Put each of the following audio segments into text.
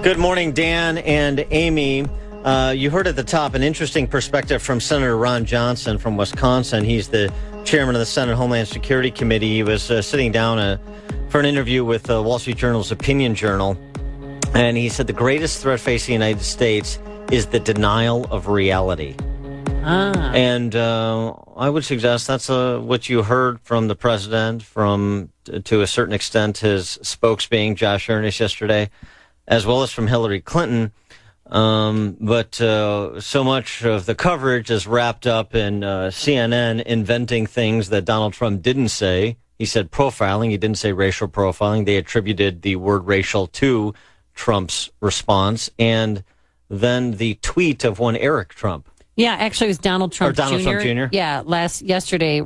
Good morning, Dan and Amy. You heard at the top an interesting perspective from Senator Ron Johnson from Wisconsin. He's the chairman of the Senate Homeland Security Committee. He was sitting down for an interview with the Wall Street Journal's Opinion Journal, and he said the greatest threat facing the United States is the denial of reality. And I would suggest that's what you heard from the president, from to a certain extent his spokes being Josh Earnest yesterday, as well as from Hillary Clinton. But so much of the coverage is wrapped up in CNN inventing things that Donald Trump didn't say. He said profiling. He didn't say racial profiling. They attributed the word racial to Trump's response. And then the tweet of one Eric Trump. Yeah, actually, it was Donald Trump Jr. Trump Jr.? Yeah, late yesterday,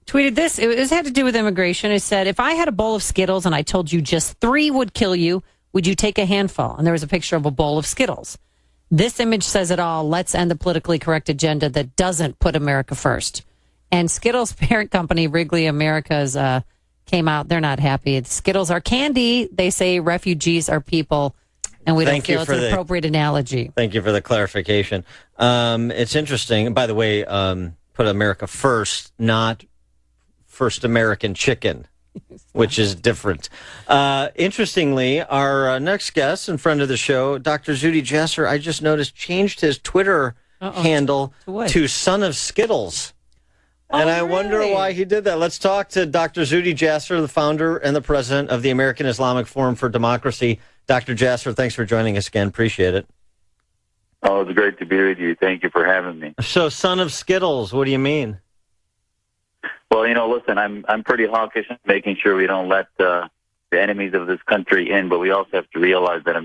tweeted this. It had to do with immigration. It said, if I had a bowl of Skittles and I told you just 3 would kill you, would you take a handful? And there was a picture of a bowl of Skittles. This image says it all. Let's end the politically correct agenda that doesn't put America first. And Skittles' parent company, Wrigley Americas, came out. They're not happy. Skittles are candy. They say refugees are people. And we don't feel it's an appropriate analogy. Thank you for the clarification. It's interesting. By the way, put America first, not first American chicken, which is different. Interestingly, our next guest and friend of the show, Dr. Zuhdi Jasser, I just noticed, changed his Twitter handle to Son of Skittles. And I wonder why he did that. Let's talk to Dr. Zuhdi Jasser, the founder and the president of the American Islamic Forum for Democracy. Dr. Jasser, thanks for joining us again. Appreciate it. Oh, it's great to be with you. Thank you for having me. So, Son of Skittles, what do you mean? Well, listen, I'm pretty hawkish in making sure we don't let the enemies of this country in, but we also have to realize that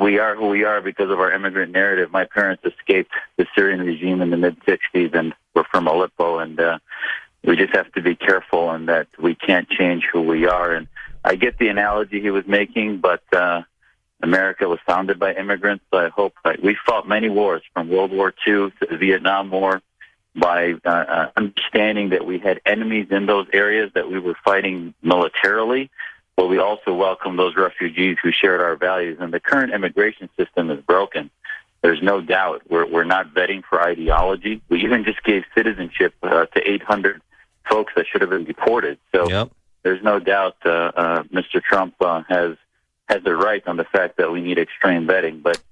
we are who we are because of our immigrant narrative. My parents escaped the Syrian regime in the mid-'60s, and we're from Aleppo, and we just have to be careful in that we can't change who we are. And I get the analogy he was making, but America was founded by immigrants, so I hope we fought many wars, from World War II to the Vietnam War, by understanding that we had enemies in those areas that we were fighting militarily, but we also welcomed those refugees who shared our values. And the current immigration system is broken. There's no doubt. We're not vetting for ideology. We even just gave citizenship to 800 folks that should have been deported. So There's no doubt Mr. Trump has the right on the fact that we need extreme vetting. But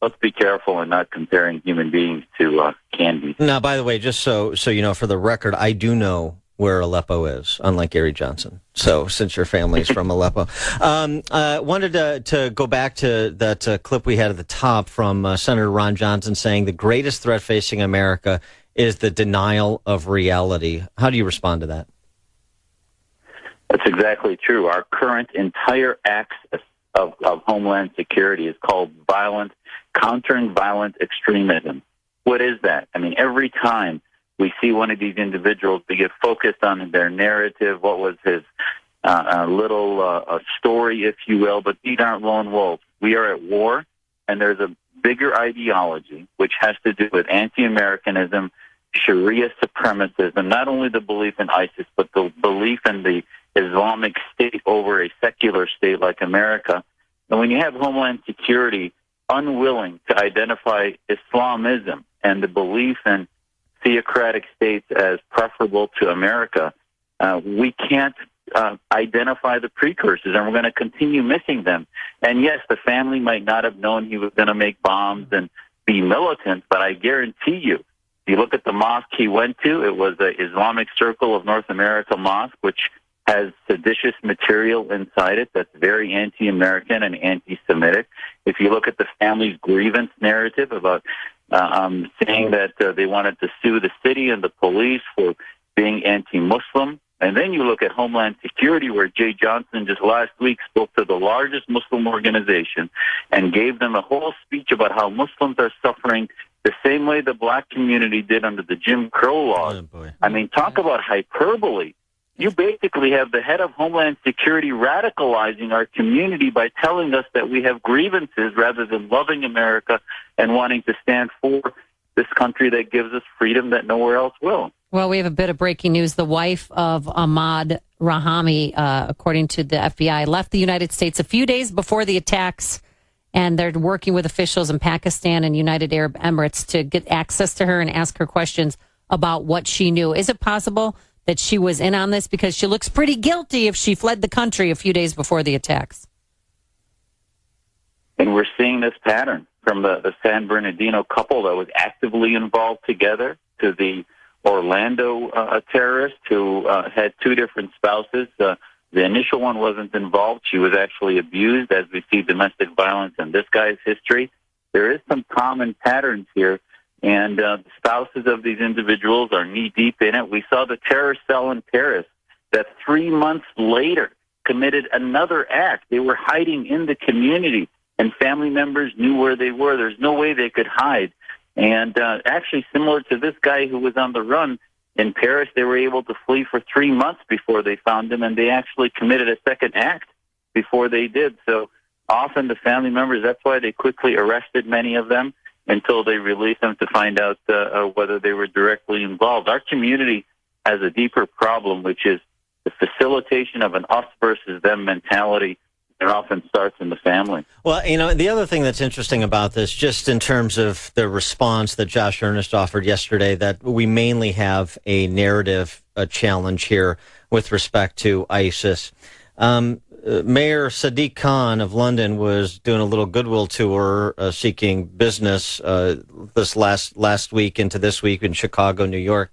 let's be careful in not comparing human beings to candies. Now, by the way, just so you know, for the record, I do know where Aleppo is, unlike Gary Johnson. So, since your family's from Aleppo. Wanted to go back to that clip we had at the top from Senator Ron Johnson saying the greatest threat facing America is the denial of reality. How do you respond to that? That's exactly true. Our current entire axis of Homeland Security is called countering violent extremism. What is that? I mean, every time we see one of these individuals, we get focused on their narrative, what was his little story, if you will, but these aren't lone wolves. We are at war, and there's a bigger ideology, which has to do with anti-Americanism, Sharia supremacism, not only the belief in ISIS, but the belief in the Islamic State over a secular state like America. And when you have Homeland Security unwilling to identify Islamism and the belief in theocratic states as preferable to America, we can't identify the precursors, and we're going to continue missing them. And yes, the family might not have known he was going to make bombs and be militant, but I guarantee you, if you look at the mosque he went to, it was the Islamic Circle of North America Mosque, which has seditious material inside it that's very anti-American and anti-Semitic. If you look at the family's grievance narrative about saying that they wanted to sue the city and the police for being anti-Muslim, and then you look at Homeland Security, where Jay Johnson just last week spoke to the largest Muslim organization and gave them a whole speech about how Muslims are suffering the same way the black community did under the Jim Crow laws. Oh, boy. I mean, talk about hyperbole. You basically have the head of Homeland Security radicalizing our community by telling us that we have grievances rather than loving America and wanting to stand for this country that gives us freedom that nowhere else will. Well, we have a bit of breaking news. The wife of Ahmad Rahami, according to the FBI, left the United States a few days before the attacks, and they're working with officials in Pakistan and United Arab Emirates to get access to her and ask her questions about what she knew. Is it possible that she was in on this? Because she looks pretty guilty if she fled the country a few days before the attacks. And we're seeing this pattern from the San Bernardino couple that was actively involved together to the Orlando terrorist who had two different spouses. The initial one wasn't involved. She was actually abused, as we see domestic violence in this guy's history. There is some common patterns here, and the spouses of these individuals are knee-deep in it. We saw the terrorist cell in Paris that 3 months later committed another act. They were hiding in the community, and family members knew where they were. There's no way they could hide. And actually, similar to this guy who was on the run in Paris, they were able to flee for 3 months before they found him, and they actually committed a second act before they did. So often the family members, that's why they quickly arrested many of them until they released them to find out whether they were directly involved. Our community has a deeper problem, which is the facilitation of an us versus them mentality. It often starts in the family. Well, the other thing that's interesting about this, just in terms of the response that Josh Earnest offered yesterday, that we mainly have a narrative challenge here with respect to ISIS. Mayor Sadiq Khan of London was doing a little goodwill tour seeking business this last week into this week in Chicago, New York.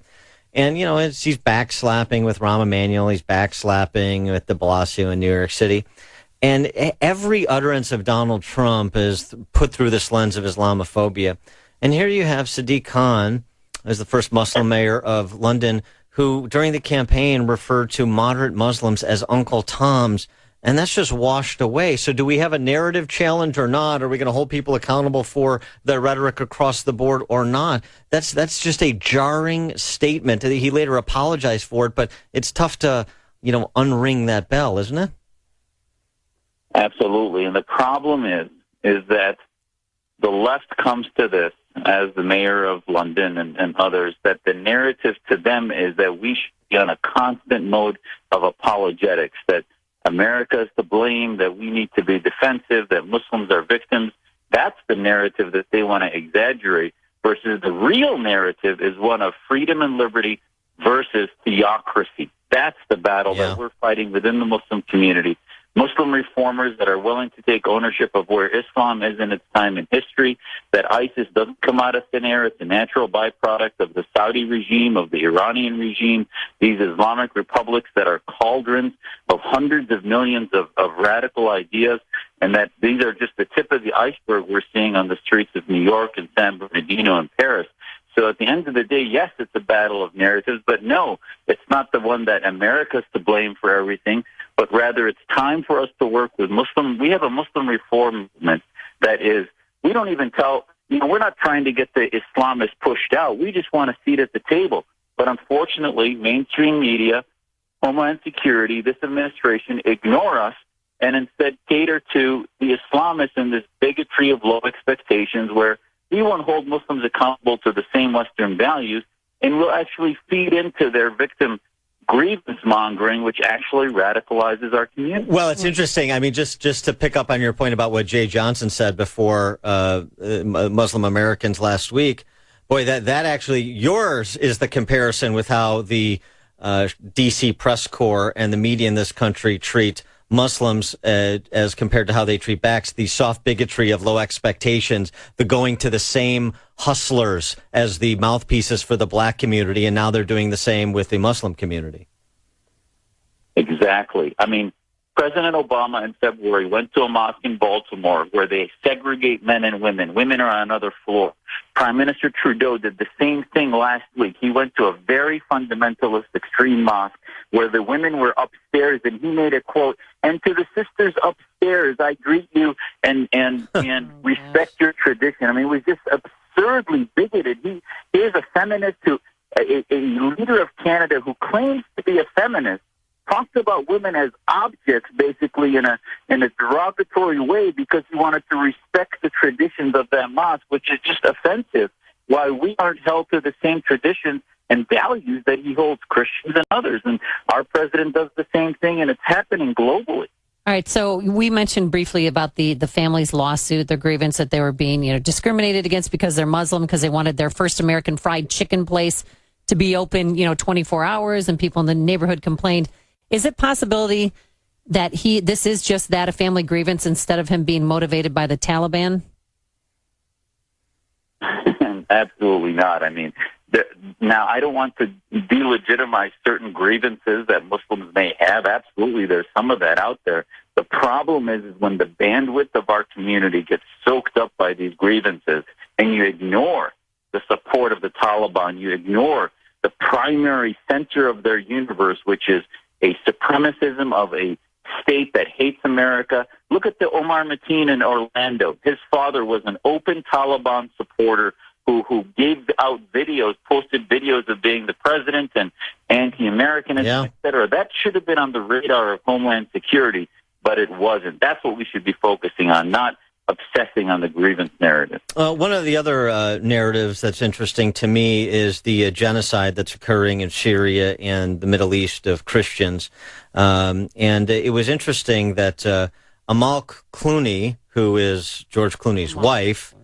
And, he's backslapping with Rahm Emanuel. He's backslapping with de Blasio in New York City. And every utterance of Donald Trump is put through this lens of Islamophobia. And here you have Sadiq Khan as the first Muslim mayor of London, who during the campaign referred to moderate Muslims as Uncle Toms. And that's just washed away. So do we have a narrative challenge or not? Are we going to hold people accountable for their rhetoric across the board or not? That's just a jarring statement. He later apologized for it, but it's tough to, unring that bell, isn't it? Absolutely. And the problem is that the left comes to this, as the mayor of London and others, that the narrative to them is that we should be on a constant mode of apologetics, that America is to blame, that we need to be defensive, that Muslims are victims. That's the narrative that they want to exaggerate, versus the real narrative is one of freedom and liberty versus theocracy. That's the battle that we're fighting within the Muslim community. Muslim reformers that are willing to take ownership of where Islam is in its time in history, that ISIS doesn't come out of thin air. It's a natural byproduct of the Saudi regime, of the Iranian regime, these Islamic republics that are cauldrons of hundreds of millions of radical ideas, and that these are just the tip of the iceberg we're seeing on the streets of New York and San Bernardino and Paris. So at the end of the day, yes, it's a battle of narratives, but no, it's not the one that America's to blame for everything, but rather it's time for us to work with we have a Muslim reform movement that is, we don't even we're not trying to get the Islamists pushed out. We just want a seat at the table. But unfortunately, mainstream media, Homeland Security, this administration ignore us and instead cater to the Islamists and this bigotry of low expectations where we won't hold Muslims accountable to the same Western values, and we'll actually feed into their victim grievance mongering, which actually radicalizes our community. Well, it's interesting. I mean, just to pick up on your point about what Jay Johnson said before Muslim Americans last week, boy, that actually, yours is the comparison with how the D.C. press corps and the media in this country treat Muslims as compared to how they treat blacks, the soft bigotry of low expectations, the going to the same hustlers as the mouthpieces for the black community, and now they're doing the same with the Muslim community. Exactly. I mean, President Obama in February went to a mosque in Baltimore where they segregate men and women. Women are on another floor. Prime Minister Trudeau did the same thing last week. He went to a very fundamentalist extreme mosque where the women were upstairs, and he made a quote, "And to the sisters upstairs, I greet you and respect your tradition." I mean, it was just absurdly bigoted. He is a feminist a leader of Canada who claims to be a feminist, talked about women as objects, basically in a derogatory way, because he wanted to respect the traditions of that mosque, which is just offensive. why we aren't held to the same traditions and values that he holds Christians and others. And our president does the same thing, and it's happening globally. All right, so we mentioned briefly about the family's lawsuit, their grievance that they were being discriminated against because they're Muslim, because they wanted their first American fried chicken place to be open 24 hours, and people in the neighborhood complained. Is it possibility that this is just that, a family grievance, instead of him being motivated by the Taliban? Absolutely not. I mean, now I don't want to delegitimize certain grievances that Muslims may have. Absolutely, there's some of that out there. The problem is when the bandwidth of our community gets soaked up by these grievances and you ignore the support of the Taliban, you ignore the primary center of their universe, which is a supremacism of a state that hates America. Look at the Omar Mateen in Orlando. His father was an open Taliban supporter who gave out videos, posted videos of being the president and anti-Americanism, et cetera. That should have been on the radar of Homeland Security, but it wasn't. That's what we should be focusing on, not obsessing on the grievance narrative. One of the other narratives that's interesting to me is the genocide that's occurring in Syria and the Middle East of Christians. And it was interesting that Amal Clooney, who is George Clooney's wife,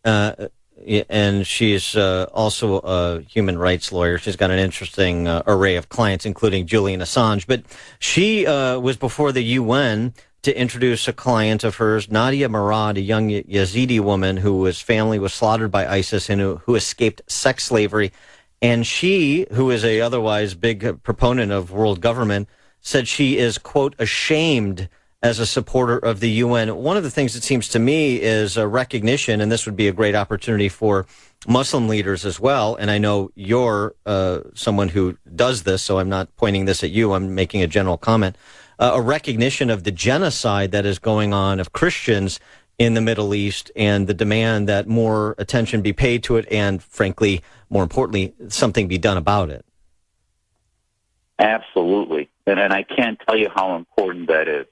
and she's also a human rights lawyer. She's got an interesting array of clients, including Julian Assange. But she was before the UN to introduce a client of hers, Nadia Murad, a young Yazidi woman whose family was slaughtered by ISIS and who escaped sex slavery. And she, who is a otherwise big proponent of world government, said she is, quote, ashamed as a supporter of the UN. One of the things that seems to me is a recognition, and this would be a great opportunity for Muslim leaders as well, and I know you're someone who does this, so I'm not pointing this at you, I'm making a general comment, a recognition of the genocide that is going on of Christians in the Middle East and the demand that more attention be paid to it and, frankly, more importantly, something be done about it. Absolutely. And I can't tell you how important that is.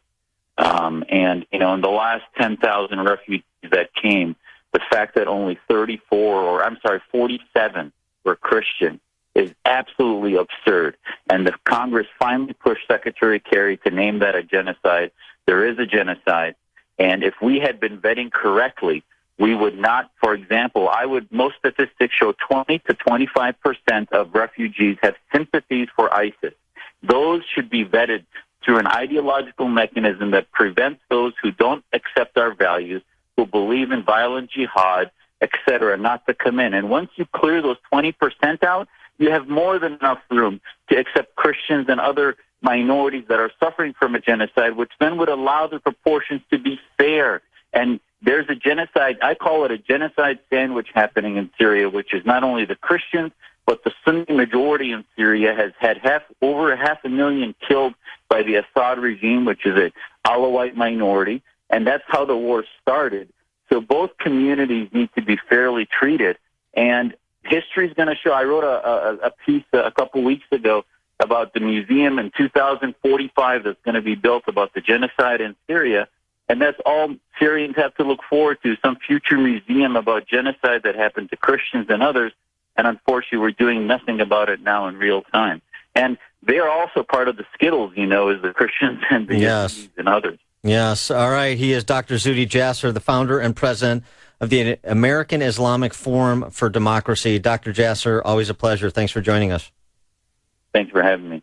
And, in the last 10,000 refugees that came, the fact that only 47 were Christian is absolutely absurd. And the Congress finally pushed Secretary Kerry to name that a genocide. There is a genocide. And if we had been vetting correctly, we would not, for example, most statistics show 20 to 25% of refugees have sympathies for ISIS. Those should be vetted through an ideological mechanism that prevents those who don't accept our values, who believe in violent jihad, etc., not to come in. And once you clear those 20% out, you have more than enough room to accept Christians and other minorities that are suffering from a genocide, which then would allow the proportions to be fair. And there's a genocide, I call it a genocide sandwich happening in Syria, which is not only the Christians, but the Sunni majority in Syria has had over 500,000 killed by the Assad regime, which is a Alawite minority, and that's how the war started. So both communities need to be fairly treated, and history is going to show. I wrote a piece a couple weeks ago about the museum in 2045 that's going to be built about the genocide in Syria, and that's all Syrians have to look forward to, some future museum about genocide that happened to Christians and others. And unfortunately, we're doing nothing about it now in real time. And they are also part of the Skittles, as the Christians and the Yazidis and others. Yes. All right. He is Dr. Zuhdi Jasser, the founder and president of the American Islamic Forum for Democracy. Dr. Jasser, always a pleasure. Thanks for joining us. Thanks for having me.